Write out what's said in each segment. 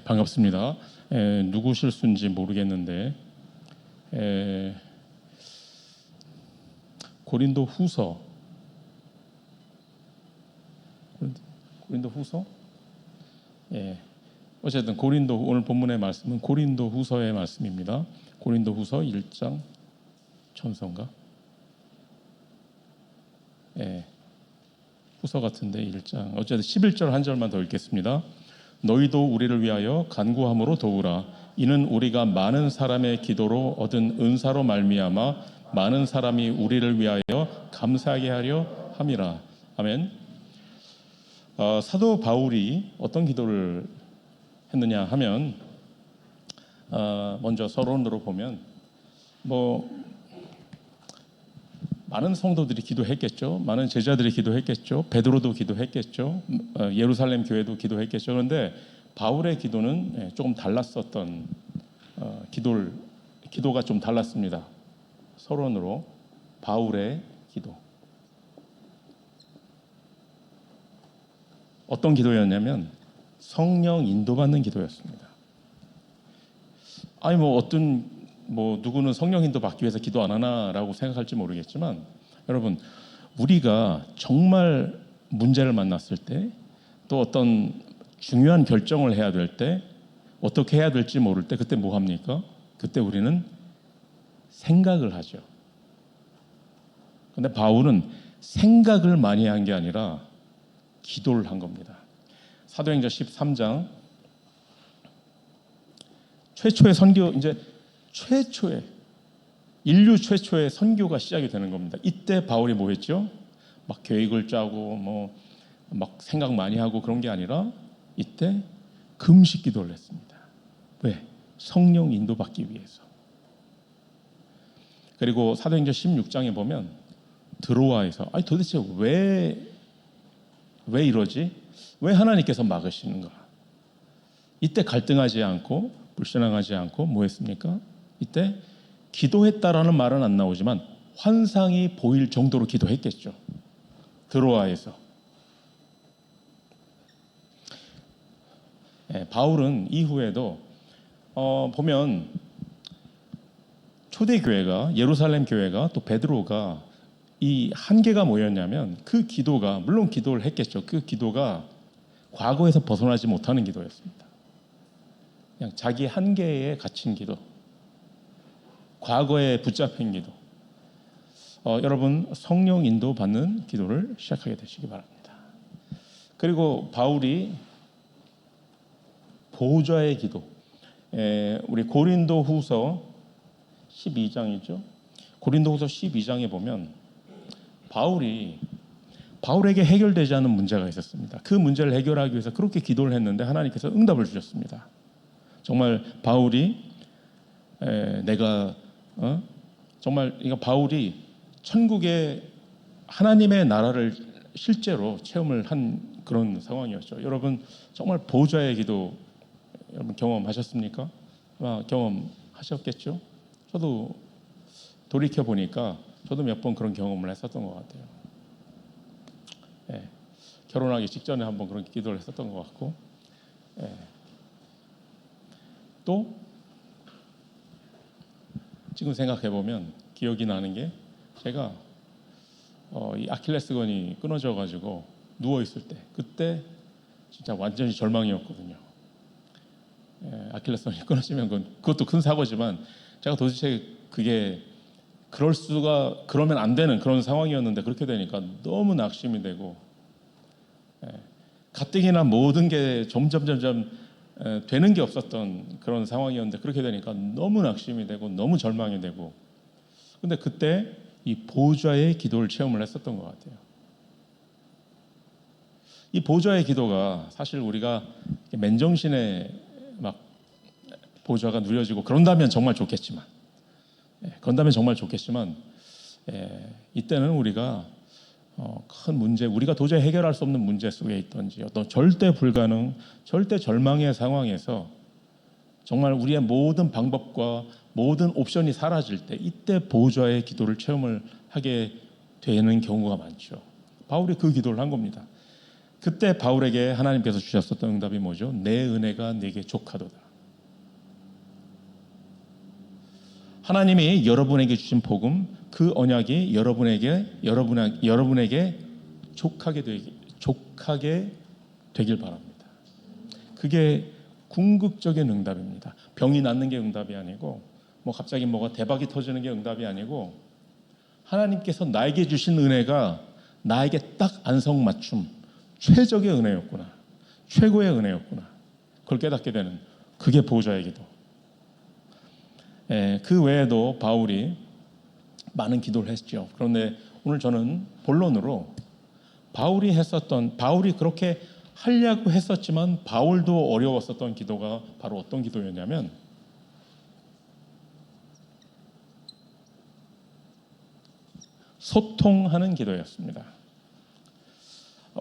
반갑습니다. 누구 실수인지 모르겠는데 고린도 후서 어쨌든 고린도 오늘 본문의 말씀은 고린도 후서의 말씀입니다. 고린도 후서 1장 천서인가? 후서 같은데 1장 어쨌든 11절 한 절만 더 읽겠습니다. 너희도 우리를 위하여 간구함으로 도우라. 이는 우리가 많은 사람의 기도로 얻은 은사로 말미암아 많은 사람이 우리를 위하여 감사하게 하려 함이라. 아멘. 사도 바울이 어떤 기도를 했느냐 하면 먼저 서론으로 보면 많은 성도들이 기도했겠죠. 많은 제자들이 기도했겠죠. 베드로도 기도했겠죠. 예루살렘 교회도 기도했겠죠. 그런데 바울의 기도는 조금 달랐었던 기도가 좀 달랐습니다. 서론으로 바울의 기도. 어떤 기도였냐면 성령 인도받는 기도였습니다. 누구는 성령 인도 받기 위해서 기도 안 하나라고 생각할지 모르겠지만 여러분, 우리가 정말 문제를 만났을 때 또 어떤 중요한 결정을 해야 될 때 어떻게 해야 될지 모를 때 그때 뭐 합니까? 그때 우리는 생각을 하죠. 근데 바울은 생각을 많이 한 게 아니라 기도를 한 겁니다. 사도행전 13장 인류 최초의 선교가 시작이 되는 겁니다. 이때 바울이 뭐 했죠? 막 계획을 짜고 막 생각 많이 하고 그런 게 아니라 이때 금식 기도를 했습니다. 왜? 성령 인도받기 위해서. 그리고 사도행전 16장에 보면 드로아에서 도대체 왜 이러지? 왜 하나님께서 막으시는가? 이때 갈등하지 않고 불신앙하지 않고 뭐 했습니까? 이때 기도했다라는 말은 안 나오지만 환상이 보일 정도로 기도했겠죠. 드로아에서. 바울은 이후에도 보면 초대교회가 예루살렘 교회가 또 베드로가 이 한계가 뭐였냐면 그 기도가 물론 기도를 했겠죠. 그 기도가 과거에서 벗어나지 못하는 기도였습니다. 그냥 자기 한계에 갇힌 기도, 과거에 붙잡힌 기도. 여러분 성령 인도 받는 기도를 시작하게 되시기 바랍니다. 그리고 바울이 보좌의 기도, 우리 고린도 후서 12장이죠. 고린도 후서 12장에 보면 바울에게 해결되지 않은 문제가 있었습니다. 그 문제를 해결하기 위해서 그렇게 기도를 했는데 하나님께서 응답을 주셨습니다. 정말 바울이 바울이 천국의 하나님의 나라를 실제로 체험을 한 그런 상황이었죠. 여러분 정말 보좌의 기도 여러분 경험하셨습니까? 경험하셨겠죠? 저도 돌이켜 보니까 저도 몇 번 그런 경험을 했었던 것 같아요. 결혼하기 직전에 한번 그런 기도를 했었던 것 같고, 또 지금 생각해 보면 기억이 나는 게 제가 이 아킬레스건이 끊어져 가지고 누워 있을 때 그때 진짜 완전히 절망이었거든요. 아킬레스건이 끊어지면 그것도 큰 사고지만 제가 도대체 그게 그러면 안 되는 그런 상황이었는데 그렇게 되니까 너무 낙심이 되고 가뜩이나 모든 게 점점 되는 게 없었던 그런 상황이었는데 그렇게 되니까 너무 낙심이 되고 너무 절망이 되고 근데 그때 이 보좌의 기도를 체험을 했었던 것 같아요. 이 보좌의 기도가 사실 우리가 맨정신에 막 보좌가 누려지고 그런다면 정말 좋겠지만 이때는 우리가 큰 문제, 우리가 도저히 해결할 수 없는 문제 속에 있든지 어떤 절대 불가능, 절대 절망의 상황에서 정말 우리의 모든 방법과 모든 옵션이 사라질 때 이때 보좌의 기도를 체험을 하게 되는 경우가 많죠. 바울이 그 기도를 한 겁니다. 그때 바울에게 하나님께서 주셨었던 응답이 뭐죠? 내 은혜가 네게 족하도다. 하나님이 여러분에게 주신 복음, 그 언약이 여러분에게 족하게 되길 바랍니다. 그게 궁극적인 응답입니다. 병이 낫는 게 응답이 아니고, 뭐 갑자기 뭐가 대박이 터지는 게 응답이 아니고, 하나님께서 나에게 주신 은혜가 나에게 딱 안성맞춤, 최적의 은혜였구나, 최고의 은혜였구나, 그걸 깨닫게 되는, 그게 보호자의 기도. 그 외에도 바울이 많은 기도를 했죠. 그런데 오늘 저는 본론으로 바울이 그렇게 하려고 했었지만 바울도 어려웠었던 기도가 바로 어떤 기도였냐면, 소통하는 기도였습니다.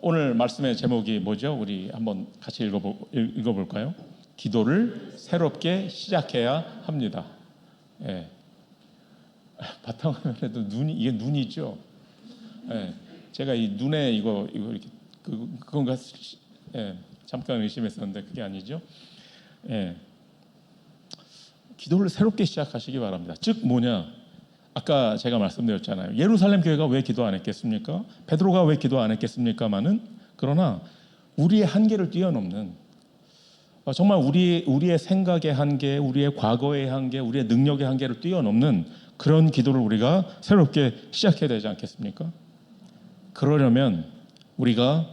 오늘 말씀의 제목이 뭐죠? 우리 한번 같이 읽어볼까요? 기도를 새롭게 시작해야 합니다. 예. 바탕화면에도 이게 눈이죠. 예. 제가 이 눈에 이거 이렇게 그건가 잠깐 의심했었는데 그게 아니죠. 예. 기도를 새롭게 시작하시기 바랍니다. 즉 뭐냐? 아까 제가 말씀드렸잖아요. 예루살렘 교회가 왜 기도 안 했겠습니까? 베드로가 왜 기도 안 했겠습니까마는, 그러나 우리의 한계를 뛰어넘는, 정말 우리의 생각의 한계, 우리의 과거의 한계, 우리의 능력의 한계를 뛰어넘는 그런 기도를 우리가 새롭게 시작해야 되지 않겠습니까? 그러려면 우리가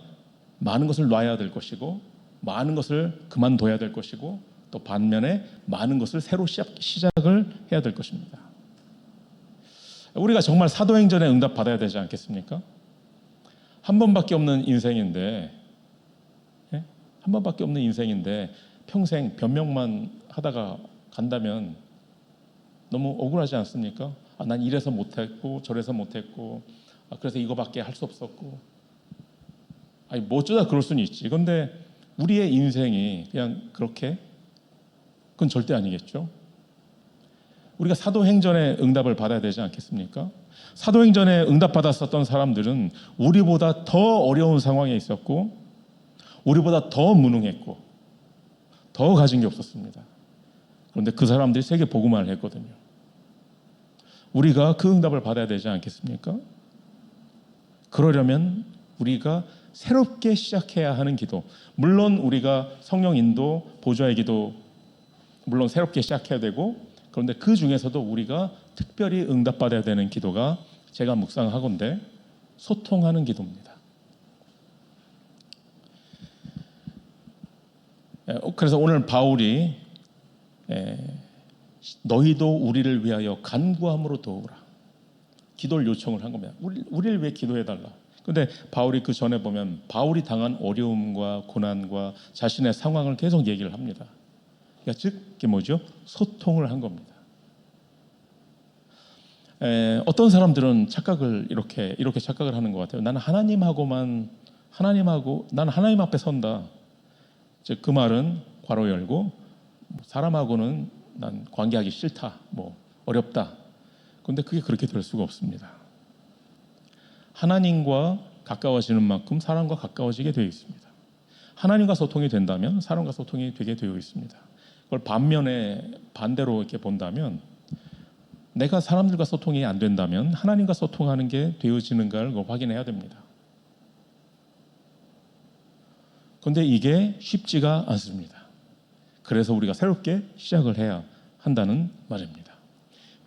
많은 것을 놔야 될 것이고, 많은 것을 그만둬야 될 것이고, 또 반면에 많은 것을 새로 시작을 해야 될 것입니다. 우리가 정말 사도행전에 응답 받아야 되지 않겠습니까? 한 번밖에 없는 인생인데, 한 번밖에 없는 인생인데 평생 변명만 하다가 간다면 너무 억울하지 않습니까? 난 이래서 못했고 저래서 못했고, 그래서 이거밖에 할 수 없었고, 뭐 어쩌다 그럴 수는 있지. 그런데 우리의 인생이 그냥 그렇게, 그건 절대 아니겠죠. 우리가 사도행전에 응답을 받아야 되지 않겠습니까? 사도행전에 응답받았었던 사람들은 우리보다 더 어려운 상황에 있었고, 우리보다 더 무능했고, 더 가진 게 없었습니다. 그런데 그 사람들이 세계 복음화를 했거든요. 우리가 그 응답을 받아야 되지 않겠습니까? 그러려면 우리가 새롭게 시작해야 하는 기도, 물론 우리가 성령 인도, 보좌의 기도 물론 새롭게 시작해야 되고, 그런데 그 중에서도 우리가 특별히 응답받아야 되는 기도가 제가 묵상하건대 소통하는 기도입니다. 그래서 오늘 바울이 너희도 우리를 위하여 간구함으로 도우라, 기도를 요청을 한 겁니다. 우리를 위해 기도해달라. 그런데 바울이 그 전에 보면 바울이 당한 어려움과 고난과 자신의 상황을 계속 얘기를 합니다. 그러니까 즉 그게 뭐죠? 소통을 한 겁니다. 어떤 사람들은 착각을 이렇게 착각을 하는 것 같아요. 나는 나는 하나님 앞에 선다. 즉 그 말은 괄호 열고, 사람하고는 난 관계하기 싫다, 어렵다. 그런데 그게 그렇게 될 수가 없습니다. 하나님과 가까워지는 만큼 사람과 가까워지게 되어 있습니다. 하나님과 소통이 된다면 사람과 소통이 되게 되어 있습니다. 그걸 반대로 이렇게 본다면, 내가 사람들과 소통이 안 된다면 하나님과 소통하는 게 되어지는가를 확인해야 됩니다. 그런데 이게 쉽지가 않습니다. 그래서 우리가 새롭게 시작을 해야 한다는 말입니다.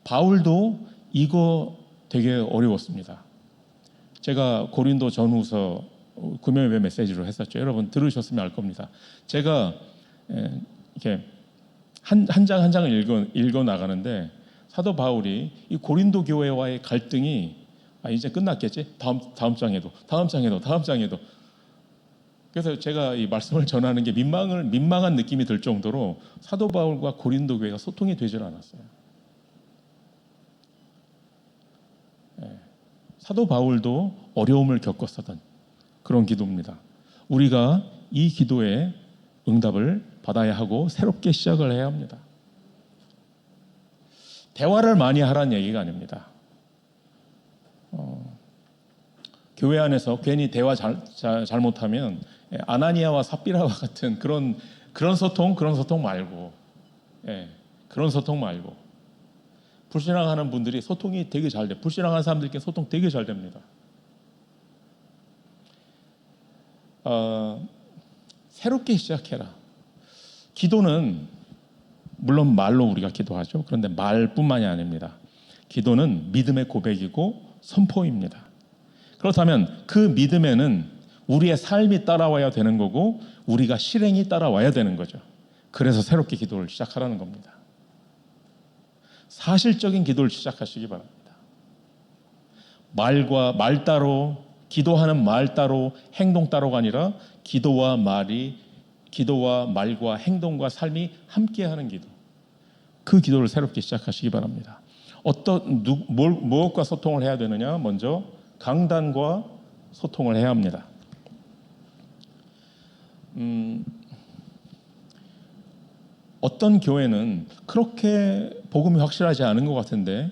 바울도 이거 되게 어려웠습니다. 제가 고린도 전후서 금요일 메시지로 했었죠. 여러분 들으셨으면 알 겁니다. 제가 이렇게 한 장 한 장을 읽어 나가는데, 사도 바울이 이 고린도 교회와의 갈등이 이제 끝났겠지? 다음 장에도. 그래서 제가 이 말씀을 전하는 게 민망한 느낌이 들 정도로 사도 바울과 고린도 교회가 소통이 되질 않았어요. 사도 바울도 어려움을 겪었었던 그런 기도입니다. 우리가 이 기도에 응답을 받아야 하고 새롭게 시작을 해야 합니다. 대화를 많이 하라는 얘기가 아닙니다. 교회 안에서 괜히 대화 잘못하면 아나니아와 삽비라와 같은 그런 소통 말고, 그런 소통 말고, 불신앙하는 분들이 소통이 되게 잘 돼. 불신앙하는 사람들끼리 소통 되게 잘 됩니다. 새롭게 시작해라. 기도는 물론 말로 우리가 기도하죠. 그런데 말뿐만이 아닙니다. 기도는 믿음의 고백이고 선포입니다. 그렇다면 그 믿음에는 우리의 삶이 따라와야 되는 거고 우리가 실행이 따라와야 되는 거죠. 그래서 새롭게 기도를 시작하라는 겁니다. 사실적인 기도를 시작하시기 바랍니다. 말 따로, 기도하는 말 따로, 행동 따로가 아니라 기도와 말과 행동과 삶이 함께하는 기도. 그 기도를 새롭게 시작하시기 바랍니다. 무엇과 소통을 해야 되느냐? 먼저 강단과 소통을 해야 합니다. 어떤 교회는 그렇게 복음이 확실하지 않은 것 같은데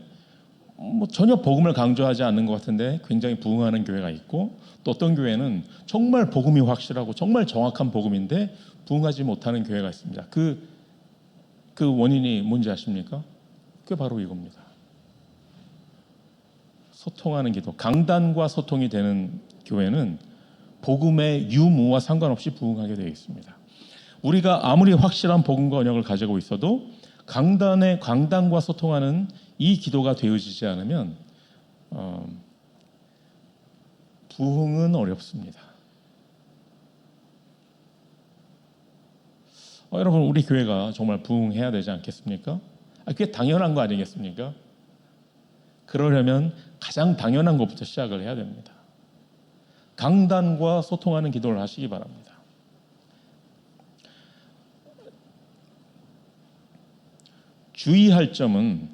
전혀 복음을 강조하지 않는 것 같은데 굉장히 부흥하는 교회가 있고, 또 어떤 교회는 정말 복음이 확실하고 정말 정확한 복음인데 부흥하지 못하는 교회가 있습니다. 그 원인이 뭔지 아십니까? 그게 바로 이겁니다. 소통하는 기도, 강단과 소통이 되는 교회는 복음의 유무와 상관없이 부흥하게 되어 있습니다. 우리가 아무리 확실한 복음과 언약을 가지고 있어도 강단과 소통하는 이 기도가 되어지지 않으면 부흥은 어렵습니다. 여러분, 우리 교회가 정말 부흥해야 되지 않겠습니까? 그게 당연한 거 아니겠습니까? 그러려면 가장 당연한 것부터 시작을 해야 됩니다. 강단과 소통하는 기도를 하시기 바랍니다. 주의할 점은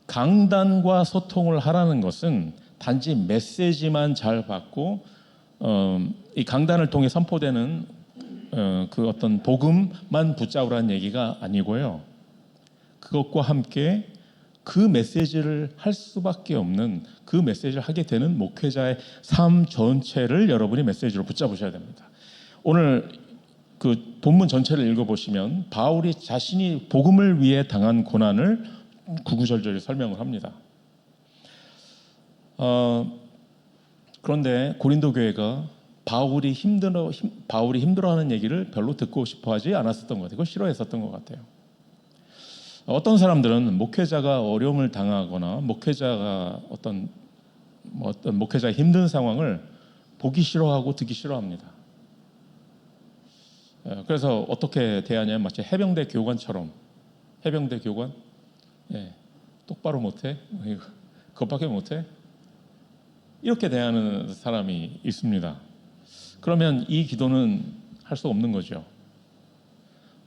강단과 소통을 하라는 것은 단지 메시지만 잘 받고 이 강단을 통해 선포되는 그 어떤 복음만 붙잡으라는 얘기가 아니고요. 그것과 함께 그 메시지를 할 수밖에 없는, 그 메시지를 하게 되는 목회자의 삶 전체를 여러분이 메시지로 붙잡으셔야 됩니다. 오늘 그 본문 전체를 읽어보시면 바울이 자신이 복음을 위해 당한 고난을 구구절절히 설명을 합니다. 그런데 고린도 교회가 바울이 힘들어하는 얘기를 별로 듣고 싶어하지 않았었던 것 같아요. 그걸 싫어했었던 것 같아요. 어떤 사람들은 목회자가 어려움을 당하거나 목회자가 어떤 목회자의 힘든 상황을 보기 싫어하고 듣기 싫어합니다. 그래서 어떻게 대하냐면 마치 해병대 교관처럼, 해병대 교관, 똑바로 못해, 그것밖에 못해, 이렇게 대하는 사람이 있습니다. 그러면 이 기도는 할 수 없는 거죠.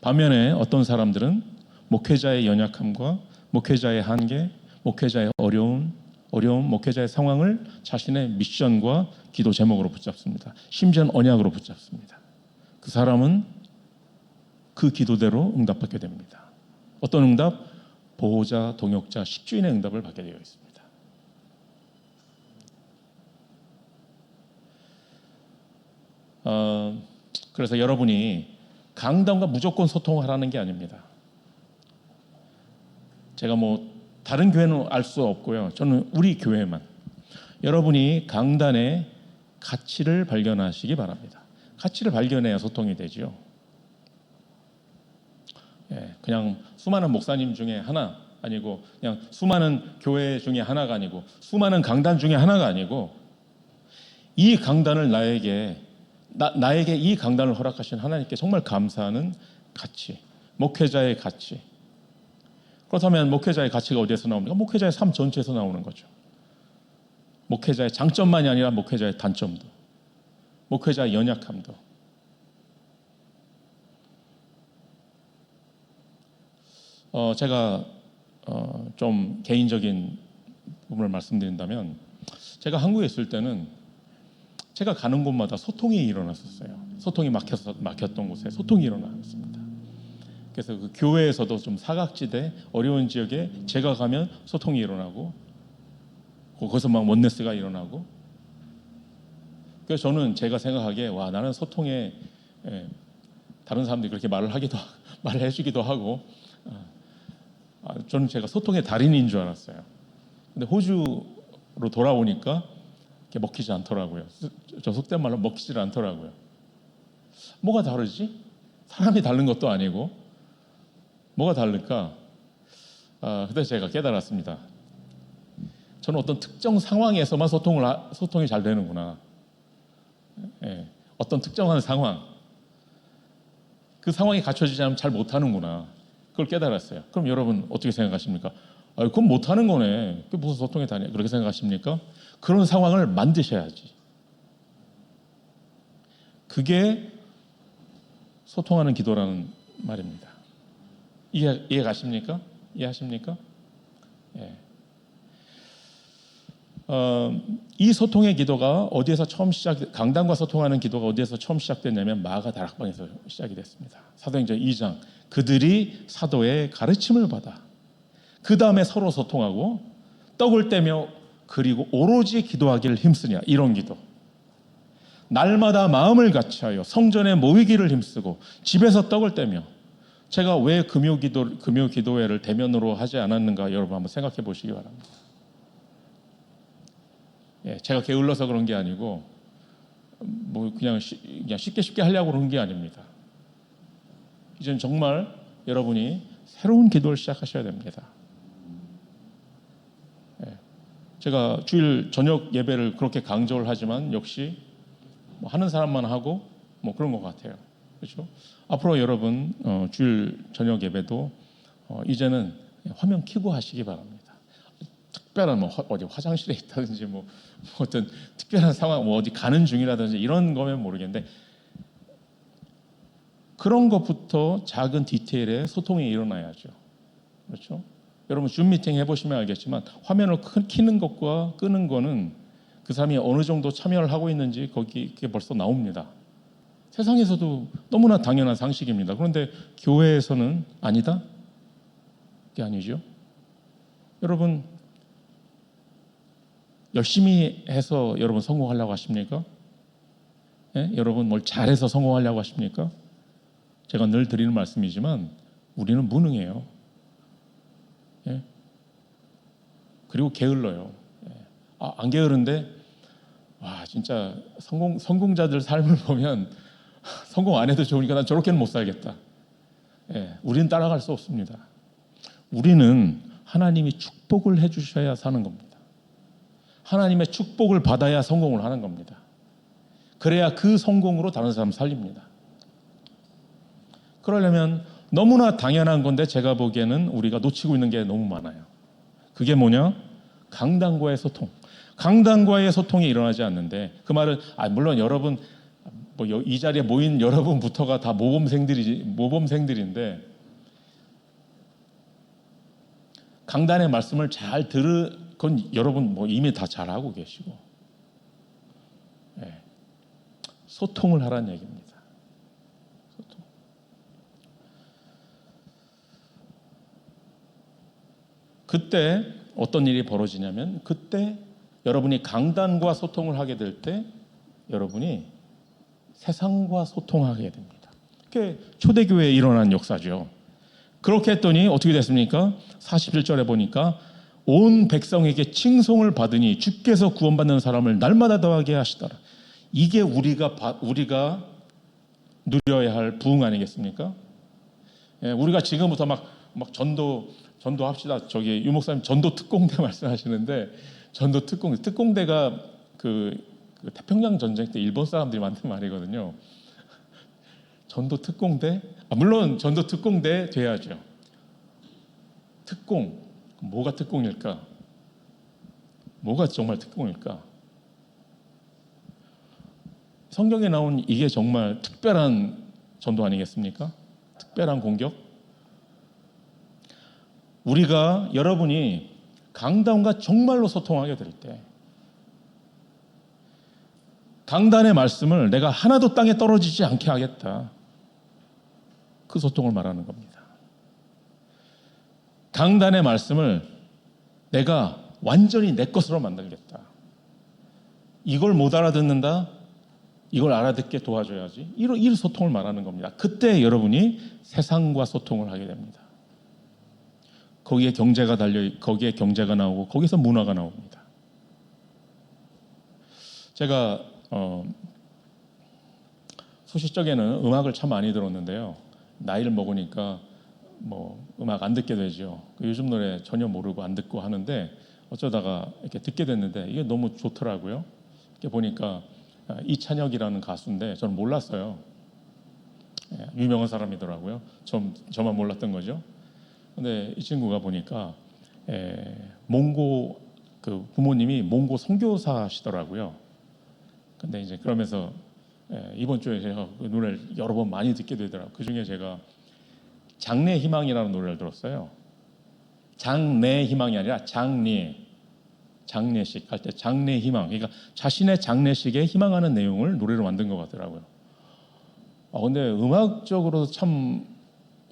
반면에 어떤 사람들은 목회자의 연약함과 목회자의 한계, 목회자의 어려움, 목회자의 상황을 자신의 미션과 기도 제목으로 붙잡습니다. 심지어는 언약으로 붙잡습니다. 그 사람은 그 기도대로 응답받게 됩니다. 어떤 응답? 보호자, 동역자, 십주인의 응답을 받게 되어 있습니다. 그래서 여러분이 강단과 무조건 소통하라는 게 아닙니다. 제가 다른 교회는 알 수 없고요. 저는 우리 교회만, 여러분이 강단의 가치를 발견하시기 바랍니다. 가치를 발견해야 소통이 되죠. 그냥 수많은 목사님 중에 하나 아니고, 그냥 수많은 교회 중에 하나가 아니고, 수많은 강단 중에 하나가 아니고, 이 강단을 나에게 이 강단을 허락하신 하나님께 정말 감사하는 가치, 목회자의 가치. 그렇다면 목회자의 가치가 어디에서 나옵니까? 목회자의 삶 전체에서 나오는 거죠. 목회자의 장점만이 아니라 목회자의 단점도, 목회자의 연약함도. 제가 좀 개인적인 부분을 말씀드린다면, 제가 한국에 있을 때는 제가 가는 곳마다 소통이 일어났었어요. 소통이 막혔던 곳에 소통이 일어났습니다. 그래서 그 교회에서도 좀 사각지대, 어려운 지역에 제가 가면 소통이 일어나고, 거기서 막 원네스가 일어나고, 그래서 저는 제가 생각하기에 와 나는 소통에 다른 사람들이 그렇게 말을 해주기도 하고 저는 제가 소통의 달인인 줄 알았어요. 근데 호주로 돌아오니까 이렇게 먹히지 않더라고요. 저 속된 말로 먹히질 않더라고요. 뭐가 다르지? 사람이 다른 것도 아니고 뭐가 다를까? 그때 제가 깨달았습니다. 저는 어떤 특정 상황에서만 소통이 잘 되는구나. 어떤 특정한 상황, 그 상황이 갖춰지지 않으면 잘 못하는구나. 그걸 깨달았어요. 그럼 여러분 어떻게 생각하십니까? 그건 못하는 거네. 그게 무슨 소통이 다냐? 그렇게 생각하십니까? 그런 상황을 만드셔야지. 그게 소통하는 기도라는 말입니다. 이해 가십니까? 이해하십니까? 예. 이 소통의 기도가 어디에서 처음 강단과 소통하는 기도가 어디에서 처음 시작됐냐면 마가 다락방에서 시작이 됐습니다. 사도행전 2장 그들이 사도의 가르침을 받아 그 다음에 서로 소통하고 떡을 떼며 그리고 오로지 기도하기를 힘쓰냐 이런 기도. 날마다 마음을 같이하여 성전에 모이기를 힘쓰고 집에서 떡을 떼며 제가 왜 금요 기도회를 대면으로 하지 않았는가 여러분 한번 생각해 보시기 바랍니다. 제가 게을러서 그런 게 아니고 뭐 그냥 쉽게 하려고 그런 게 아닙니다. 이제는 정말 여러분이 새로운 기도를 시작하셔야 됩니다. 제가 주일 저녁 예배를 그렇게 강조를 하지만 역시 뭐 하는 사람만 하고 뭐 그런 것 같아요. 그렇죠? 앞으로 여러분 주일 저녁 예배도 이제는 화면 켜고 하시기 바랍니다. 특별한 뭐 어디 화장실에 있다든지 뭐 어떤 특별한 상황 뭐 어디 가는 중이라든지 이런 거면 모르겠는데 그런 것부터 작은 디테일에 소통이 일어나야죠. 그렇죠? 여러분 줌 미팅 해보시면 알겠지만 화면을 켜는 것과 끄는 거는 그 사람이 어느 정도 참여를 하고 있는지 그게 벌써 나옵니다. 세상에서도 너무나 당연한 상식입니다. 그런데 교회에서는 아니다? 그게 아니죠. 여러분 열심히 해서 여러분 성공하려고 하십니까? 여러분 뭘 잘해서 성공하려고 하십니까? 제가 늘 드리는 말씀이지만 우리는 무능해요. 그리고 게을러요. 안 게으른데 와 진짜 성공자들 삶을 보면 성공 안 해도 좋으니까 난 저렇게는 못 살겠다. 우리는 따라갈 수 없습니다. 우리는 하나님이 축복을 해주셔야 사는 겁니다. 하나님의 축복을 받아야 성공을 하는 겁니다. 그래야 그 성공으로 다른 사람 살립니다. 그러려면 너무나 당연한 건데 제가 보기에는 우리가 놓치고 있는 게 너무 많아요. 그게 뭐냐? 강단과의 소통. 강단과의 소통이 일어나지 않는데 그 말은 물론 여러분 뭐 이 자리에 모인 여러분부터가 다 모범생들인데 강단의 말씀을 잘 건 여러분 뭐 이미 다 잘하고 계시고 소통을 하라는 얘기입니다. 소통. 그때 어떤 일이 벌어지냐면 그때 여러분이 강단과 소통을 하게 될 때 여러분이 세상과 소통하게 됩니다. 그게 초대교회에 일어난 역사죠. 그렇게 했더니 어떻게 됐습니까? 41절에 보니까 온 백성에게 칭송을 받으니 주께서 구원받는 사람을 날마다 더하게 하시더라. 이게 우리가 누려야 할 부흥 아니겠습니까? 우리가 지금부터 막 전도합시다. 저기 유 목사님 전도 특공대 말씀하시는데 전도 특공대가 그 태평양 전쟁 때 일본 사람들이 만든 말이거든요. 전도 특공대? 물론 전도 특공대 돼야죠. 특공 뭐가 특공일까? 뭐가 정말 특공일까? 성경에 나온 이게 정말 특별한 전도 아니겠습니까? 특별한 공격? 여러분이 강단과 정말로 소통하게 될 때 강단의 말씀을 내가 하나도 땅에 떨어지지 않게 하겠다. 그 소통을 말하는 겁니다. 강단의 말씀을 내가 완전히 내 것으로 만들겠다. 이걸 못 알아듣는다? 이걸 알아듣게 도와줘야지. 이런 소통을 말하는 겁니다. 그때 여러분이 세상과 소통을 하게 됩니다. 거기에 거기에 경제가 나오고 거기서 문화가 나옵니다. 제가 소시적에는 음악을 참 많이 들었는데요. 나이를 먹으니까 뭐 음악 안 듣게 되죠. 요즘 노래 전혀 모르고 안 듣고 하는데 어쩌다가 이렇게 듣게 됐는데 이게 너무 좋더라고요. 이렇게 보니까 이찬혁이라는 가수인데 저는 몰랐어요. 유명한 사람이더라고요. 저만 몰랐던 거죠. 근데 이 친구가 보니까 몽고 그 부모님이 몽고 선교사시더라고요. 근데 이제 그러면서 이번 주에 제가 그 노래를 여러 번 많이 듣게 되더라고요. 그 중에 제가 장래 희망이라는 노래를 들었어요. 장래 희망이 아니라 장례식 할 때 장래 희망. 그러니까 자신의 장례식에 희망하는 내용을 노래로 만든 것 같더라고요. 근데 음악적으로 참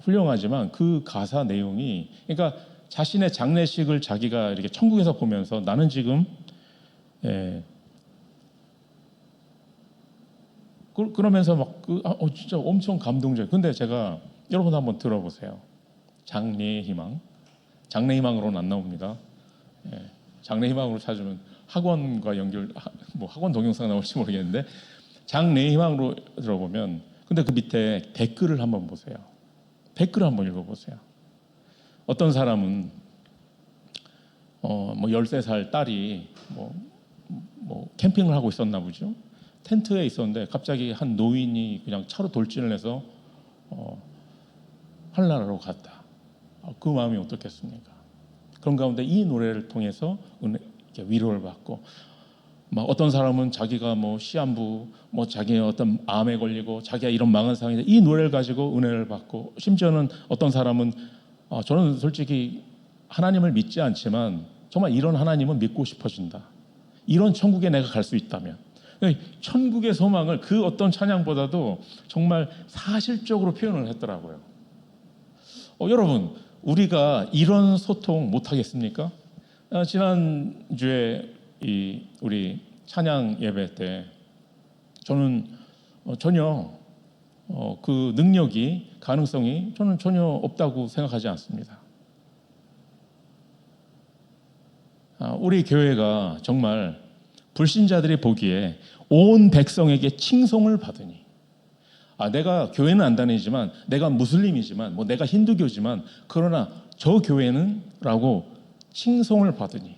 훌륭하지만 그 가사 내용이 그러니까 자신의 장례식을 자기가 이렇게 천국에서 보면서 나는 지금 그러면서 막 진짜 엄청 감동적. 근데 제가 여러분 한번 들어보세요. 장래의 희망. 장래 희망으로는 안 나옵니다. 장래 희망으로 찾으면 학원과 뭐 학원 동영상 나올지 모르겠는데 장래 희망으로 들어보면 근데 그 밑에 댓글을 한번 보세요. 댓글을 한번 읽어보세요. 어떤 사람은 뭐 13살 딸이 뭐 캠핑을 하고 있었나 보죠. 텐트에 있었는데 갑자기 한 노인이 그냥 차로 돌진을 해서 하늘나라로 갔다. 그 마음이 어떻겠습니까? 그런 가운데 이 노래를 통해서 위로를 받고 막 어떤 사람은 자기가 뭐 시한부 뭐 자기의 어떤 암에 걸리고 자기가 이런 망한 상황인데 이 노래를 가지고 은혜를 받고 심지어는 어떤 사람은 저는 솔직히 하나님을 믿지 않지만 정말 이런 하나님은 믿고 싶어진다. 이런 천국에 내가 갈 수 있다면 천국의 소망을 그 어떤 찬양보다도 정말 사실적으로 표현을 했더라고요. 여러분 우리가 이런 소통 못 하겠습니까? 지난주에 우리 찬양 예배 때 저는 전혀 그 능력이 가능성이 저는 전혀 없다고 생각하지 않습니다. 우리 교회가 정말 불신자들이 보기에 온 백성에게 칭송을 받으니 내가 교회는 안 다니지만 내가 무슬림이지만 뭐 내가 힌두교지만 그러나 저 교회는 라고 칭송을 받으니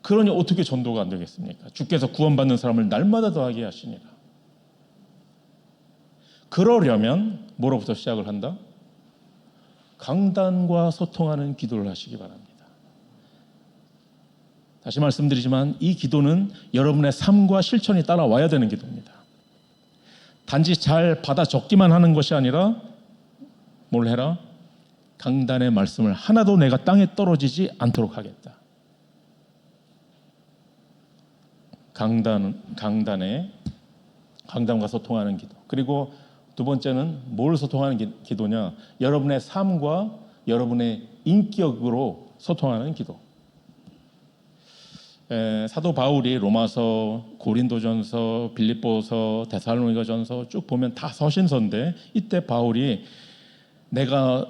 그러니 어떻게 전도가 안 되겠습니까? 주께서 구원받는 사람을 날마다 더하게 하시니라. 그러려면 뭐로부터 시작을 한다? 강단과 소통하는 기도를 하시기 바랍니다. 다시 말씀드리지만 이 기도는 여러분의 삶과 실천이 따라와야 되는 기도입니다. 단지 잘 받아 적기만 하는 것이 아니라 뭘 해라? 강단의 말씀을 하나도 내가 땅에 떨어지지 않도록 하겠다. 강단과 소통하는 기도. 그리고 두 번째는 뭘 소통하는 기도냐? 여러분의 삶과 여러분의 인격으로 소통하는 기도. 사도 바울이 로마서, 고린도전서, 빌립보서, 데살로니가전서 쭉 보면 다 서신서인데 이때 바울이 내가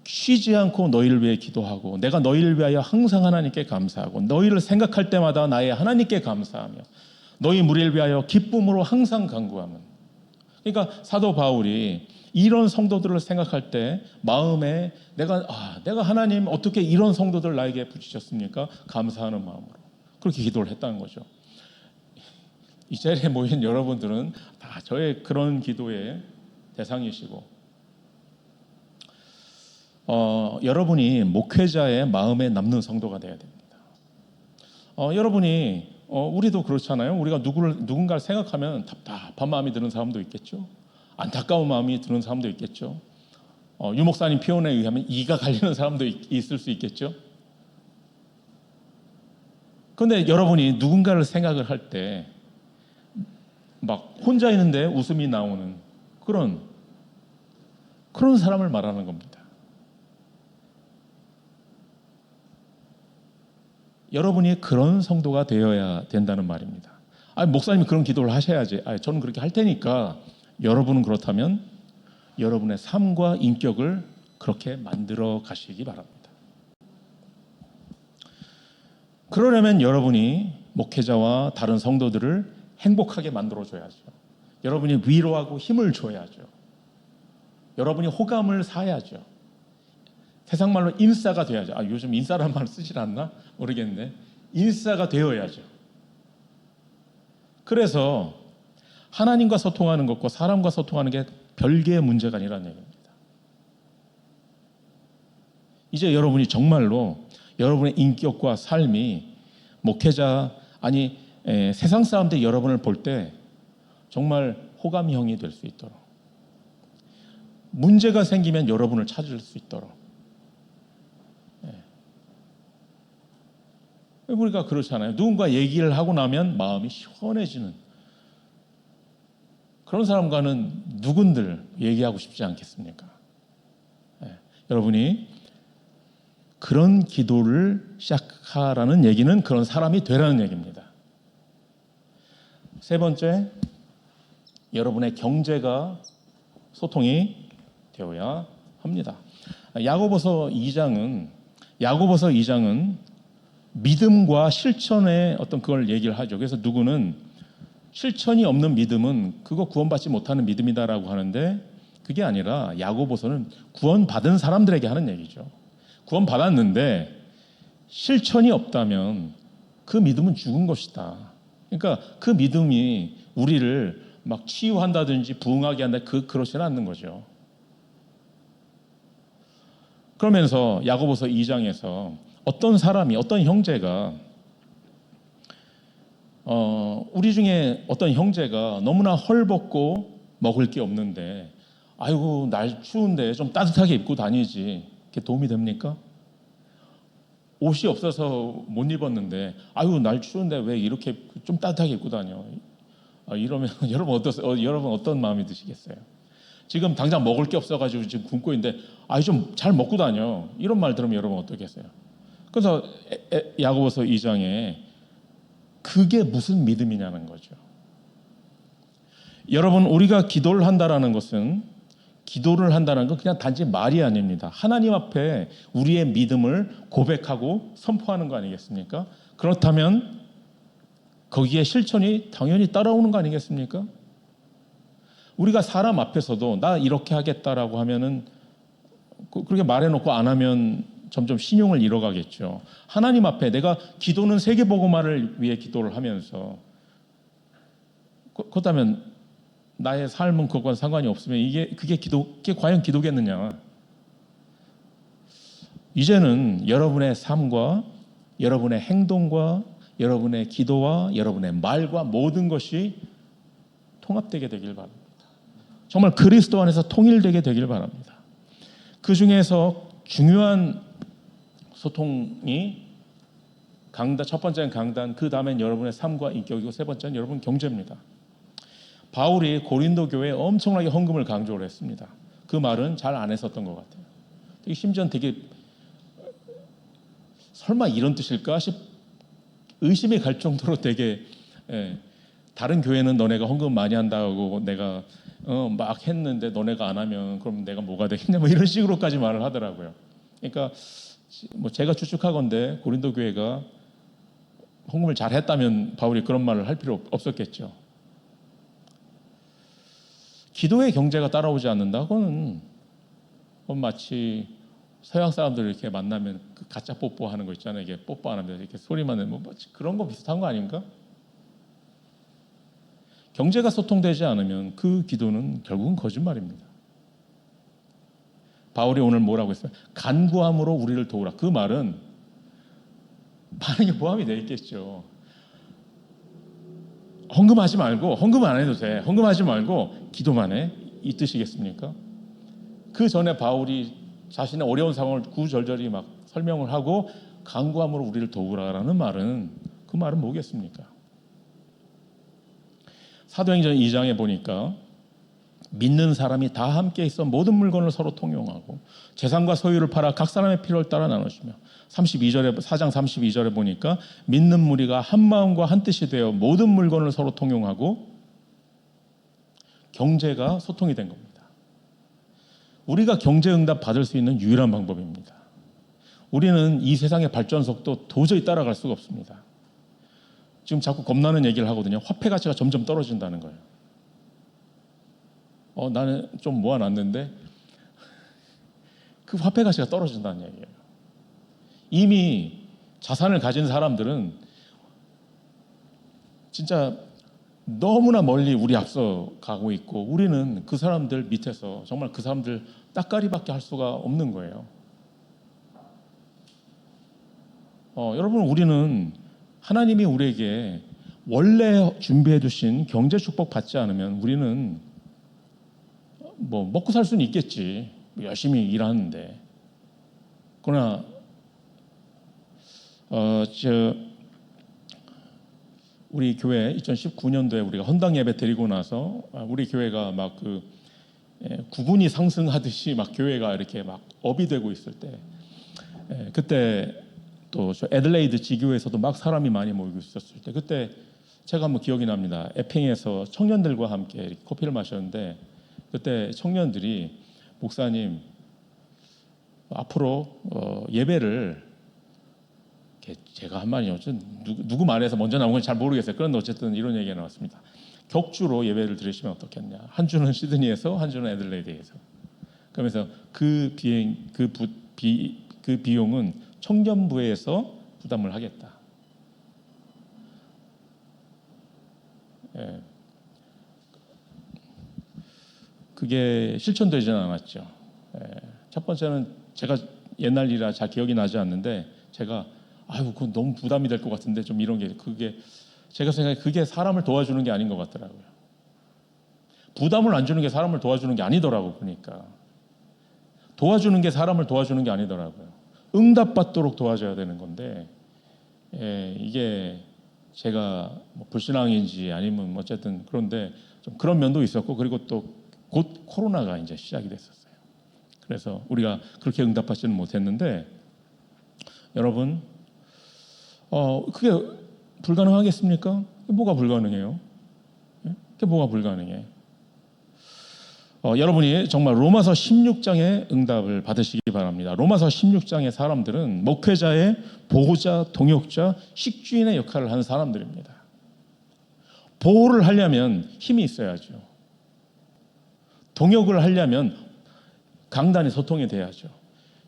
쉬지 않고 너희를 위해 기도하고 내가 너희를 위하여 항상 하나님께 감사하고 너희를 생각할 때마다 나의 하나님께 감사하며 너희 무리를 위하여 기쁨으로 항상 간구하면. 그러니까 사도 바울이 이런 성도들을 생각할 때 마음에 내가 하나님 어떻게 이런 성도들 나에게 붙이셨습니까? 감사하는 마음으로 그렇게 기도를 했다는 거죠. 이 자리에 모인 여러분들은 다 저의 그런 기도의 대상이시고 여러분이 목회자의 마음에 남는 성도가 되어야 됩니다. 여러분이 우리도 그렇잖아요. 우리가 누군가를 생각하면 답답한 마음이 드는 사람도 있겠죠. 안타까운 마음이 드는 사람도 있겠죠. 유 목사님 표현에 의하면 이가 갈리는 사람도 있을 수 있겠죠. 그런데 여러분이 누군가를 생각을 할 때 막 혼자 있는데 웃음이 나오는 그런 사람을 말하는 겁니다. 여러분이 그런 성도가 되어야 된다는 말입니다. 목사님이 그런 기도를 하셔야지. 저는 그렇게 할 테니까 여러분은 그렇다면 여러분의 삶과 인격을 그렇게 만들어 가시기 바랍니다. 그러려면 여러분이 목회자와 다른 성도들을 행복하게 만들어줘야죠. 여러분이 위로하고 힘을 줘야죠. 여러분이 호감을 사야죠. 세상 말로 인싸가 돼야죠. 요즘 인싸라는 말 쓰질 않나? 모르겠는데 인싸가 되어야죠. 그래서 하나님과 소통하는 것과 사람과 소통하는 게 별개의 문제가 아니라는 얘기입니다. 이제 여러분이 정말로 여러분의 인격과 삶이 목회자 세상 사람들이 여러분을 볼 때 정말 호감형이 될 수 있도록, 문제가 생기면 여러분을 찾을 수 있도록. 우리가 그렇잖아요. 누군가 얘기를 하고 나면 마음이 시원해지는 그런 사람과는 누군들 얘기하고 싶지 않겠습니까? 여러분이 그런 기도를 시작하라는 얘기는 그런 사람이 되라는 얘기입니다. 세 번째, 여러분의 경제가 소통이 되어야 합니다. 야고보서 2장은 믿음과 실천의 어떤 그걸 얘기를 하죠. 그래서 누구는 실천이 없는 믿음은 그거 구원받지 못하는 믿음이다라고 하는데, 그게 아니라 야고보서는 구원받은 사람들에게 하는 얘기죠. 구원받았는데 실천이 없다면 그 믿음은 죽은 것이다. 그러니까 그 믿음이 우리를 막 치유한다든지 부흥하게 한다, 그렇지는 않는 거죠. 그러면서 야고보서 2장에서 어떤 사람이, 어떤 형제가 우리 중에 어떤 형제가 너무나 헐벗고 먹을 게 없는데, 아이고 날 추운데 좀 따뜻하게 입고 다니지, 그게 도움이 됩니까? 옷이 없어서 못 입었는데 아이고 날 추운데 왜 이렇게 좀 따뜻하게 입고 다녀, 이러면 여러분 어떤 마음이 드시겠어요? 지금 당장 먹을 게 없어가지고 지금 굶고 있는데 좀 잘 먹고 다녀, 이런 말 들으면 여러분 어떻겠어요? 그래서 야고보서 2장에 그게 무슨 믿음이냐는 거죠. 여러분, 우리가 기도를 한다는 건 그냥 단지 말이 아닙니다. 하나님 앞에 우리의 믿음을 고백하고 선포하는 거 아니겠습니까? 그렇다면 거기에 실천이 당연히 따라오는 거 아니겠습니까? 우리가 사람 앞에서도 나 이렇게 하겠다라고 하면은 그렇게 말해놓고 안 하면 점점 신용을 잃어가겠죠. 하나님 앞에 내가 기도는 세계복음화를 위해 기도를 하면서, 그렇다면 나의 삶은 그것과 상관이 없으면 그게 과연 기도겠느냐? 이제는 여러분의 삶과 여러분의 행동과 여러분의 기도와 여러분의 말과 모든 것이 통합되게 되길 바랍니다. 정말 그리스도 안에서 통일되게 되길 바랍니다. 그 중에서 중요한 소통이 첫 번째는 강단, 그 다음엔 여러분의 삶과 인격이고, 세 번째는 여러분 경제입니다. 바울이 고린도 교회에 엄청나게 헌금을 강조를 했습니다. 그 말은 잘 안 했었던 것 같아요. 심지어는 되게 설마 이런 뜻일까 의심이 갈 정도로 되게, 다른 교회는 너네가 헌금 많이 한다고 내가 막 했는데 너네가 안 하면 그럼 내가 뭐가 되겠냐, 이런 식으로까지 말을 하더라고요. 그러니까 제가 추측하건대 고린도 교회가 헌금을 잘 했다면 바울이 그런 말을 할 필요 없었겠죠. 기도의 경제가 따라오지 않는다고는 마치 서양 사람들 이렇게 만나면 그 가짜 뽀뽀하는 거 있잖아요. 이게 뽀뽀 안 하면 이렇게 소리만 내면 그런 거 비슷한 거 아닌가? 경제가 소통되지 않으면 그 기도는 결국은 거짓말입니다. 바울이 오늘 뭐라고 했어요? 간구함으로 우리를 도우라. 그 말은 반응이 포함이 되어 있겠죠. 헌금하지 말고, 헌금 안 해도 돼, 헌금하지 말고 기도만 해, 이 뜻이겠습니까? 그 전에 바울이 자신의 어려운 상황을 구절절히 막 설명을 하고 간구함으로 우리를 도우라라는 말은, 그 말은 뭐겠습니까? 사도행전 2장에 보니까 믿는 사람이 다 함께 있어 모든 물건을 서로 통용하고 재산과 소유를 팔아 각 사람의 필요를 따라 나누시며 32절에 4장 32절에 보니까 믿는 무리가 한 마음과 한 뜻이 되어 모든 물건을 서로 통용하고 경제가 소통이 된 겁니다. 우리가 경제 응답 받을 수 있는 유일한 방법입니다. 우리는 이 세상의 발전 속도 도저히 따라갈 수가 없습니다. 지금 자꾸 겁나는 얘기를 하거든요. 화폐 가치가 점점 떨어진다는 거예요. 나는 좀 모아놨는데 그 화폐 가치가 떨어진다는 얘기예요. 이미 자산을 가진 사람들은 진짜 너무나 멀리 우리 앞서 가고 있고 우리는 그 사람들 밑에서 정말 그 사람들 따까리밖에 할 수가 없는 거예요. 여러분, 우리는 하나님이 우리에게 원래 준비해 두신 경제 축복 받지 않으면 우리는 뭐 먹고 살 수는 있겠지. 열심히 일하는데. 그러나 우리 교회 2019년도에 우리가 헌당 예배 드리고 나서 우리 교회가 막 구분이 상승하듯이 막 교회가 이렇게 막 업이 되고 있을 때 그때 또 애들레이드 지교에서도 막 사람이 많이 모이고 있었을 때 그때 제가 한번 기억이 납니다. 에핑에서 청년들과 함께 이렇게 커피를 마셨는데 그때 청년들이 목사님 앞으로 예배를 제가 한 말이요. 누구 말에서 먼저 나온 건 잘 모르겠어요. 그런데 어쨌든 이런 얘기가 나왔습니다. 격주로 예배를 드리시면 어떻겠냐. 한 주는 시드니에서 한 주는 애들레이드에서. 그러면서 그 비용은 청년부에서 부담을 하겠다. 예. 그게 실천되지는 않았죠. 예. 첫 번째는 제가 옛날 일이라 잘 기억이 나지 않는데 제가 그건 너무 부담이 될 것 같은데 좀 이런 게 그게 제가 생각에 그게 사람을 도와주는 게 아닌 것 같더라고요. 부담을 안 주는 게 사람을 도와주는 게 아니더라고 보니까 도와주는 게 사람을 도와주는 게 아니더라고요. 응답받도록 도와줘야 되는 건데 이게 제가 뭐 불신앙인지 아니면 어쨌든 그런데 좀 그런 면도 있었고 그리고 또 곧 코로나가 이제 시작이 됐었어요. 그래서 우리가 그렇게 응답받지는 못했는데 여러분 그게 불가능하겠습니까? 뭐가 불가능해요? 그게 뭐가 불가능해? 여러분이 정말 로마서 16장의 응답을 받으시기 바랍니다. 로마서 16장의 사람들은 목회자의 보호자, 동역자, 식주인의 역할을 하는 사람들입니다. 보호를 하려면 힘이 있어야죠. 동역을 하려면 강단이 소통이 돼야죠.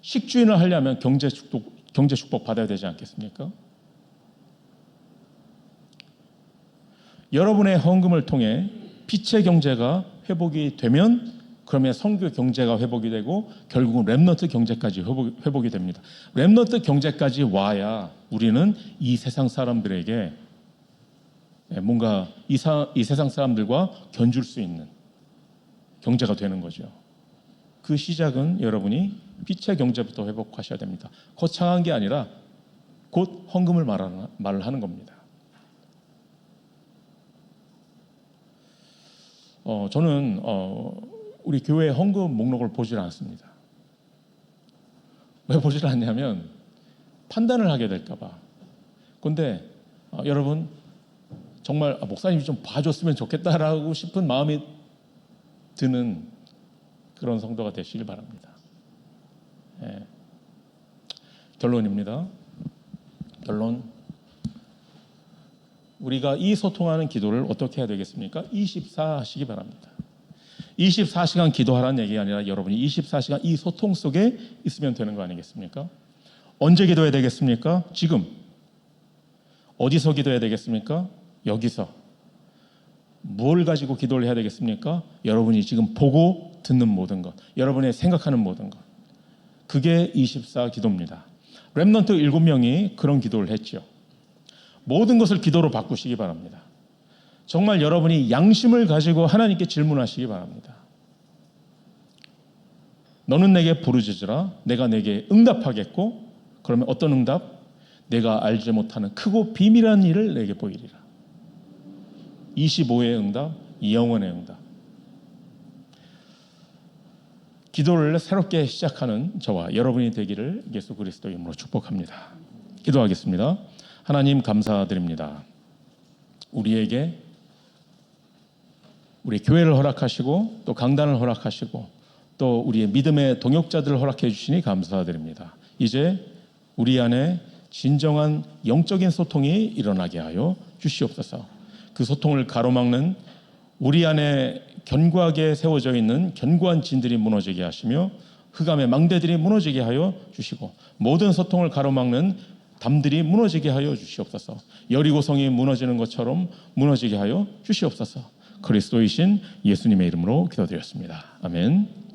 식주인을 하려면 경제 축복 받아야 되지 않겠습니까? 여러분의 헌금을 통해 빛의 경제가 회복이 되면 그러면 선교 경제가 회복이 되고 결국은 렘넌트 경제까지 회복이 됩니다. 렘넌트 경제까지 와야 우리는 이 세상 사람들에게 뭔가 이 세상 사람들과 견줄 수 있는 경제가 되는 거죠. 그 시작은 여러분이 빛의 경제부터 회복하셔야 됩니다. 거창한 게 아니라 곧 헌금을 말을 하는 겁니다. 저는 우리 교회 헌금 목록을 보질 않습니다. 왜 보질 않냐면 판단을 하게 될까 봐. 그런데 여러분 정말 목사님이 좀 봐줬으면 좋겠다라고 싶은 마음이 드는 그런 성도가 되시길 바랍니다. 결론입니다. 결론. 우리가 이 소통하는 기도를 어떻게 해야 되겠습니까? 24 하시기 바랍니다. 24시간 기도하라는 얘기가 아니라 여러분이 24시간 이 소통 속에 있으면 되는 거 아니겠습니까? 언제 기도해야 되겠습니까? 지금. 어디서 기도해야 되겠습니까? 여기서. 뭘 가지고 기도를 해야 되겠습니까? 여러분이 지금 보고 듣는 모든 것, 여러분이 생각하는 모든 것. 그게 24 기도입니다. 렘넌트 7명이 그런 기도를 했죠. 모든 것을 기도로 바꾸시기 바랍니다. 정말 여러분이 양심을 가지고 하나님께 질문하시기 바랍니다. 너는 내게 부르짖으라 내가 내게 응답하겠고 그러면 어떤 응답? 내가 알지 못하는 크고 비밀한 일을 내게 보이리라. 25의 응답, 영원의 응답. 기도를 새롭게 시작하는 저와 여러분이 되기를 예수 그리스도 이름으로 축복합니다. 기도하겠습니다. 하나님 감사드립니다. 우리에게 우리 교회를 허락하시고 또 강단을 허락하시고 또 우리의 믿음의 동역자들을 허락해 주시니 감사드립니다. 이제 우리 안에 진정한 영적인 소통이 일어나게 하여 주시옵소서. 그 소통을 가로막는 우리 안에 견고하게 세워져 있는 견고한 진들이 무너지게 하시며 흑암의 망대들이 무너지게 하여 주시고 모든 소통을 가로막는 담들이 무너지게 하여 주시옵소서. 여리고성이 무너지는 것처럼 무너지게 하여 주시옵소서. 그리스도이신 예수님의 이름으로 기도드렸습니다. 아멘.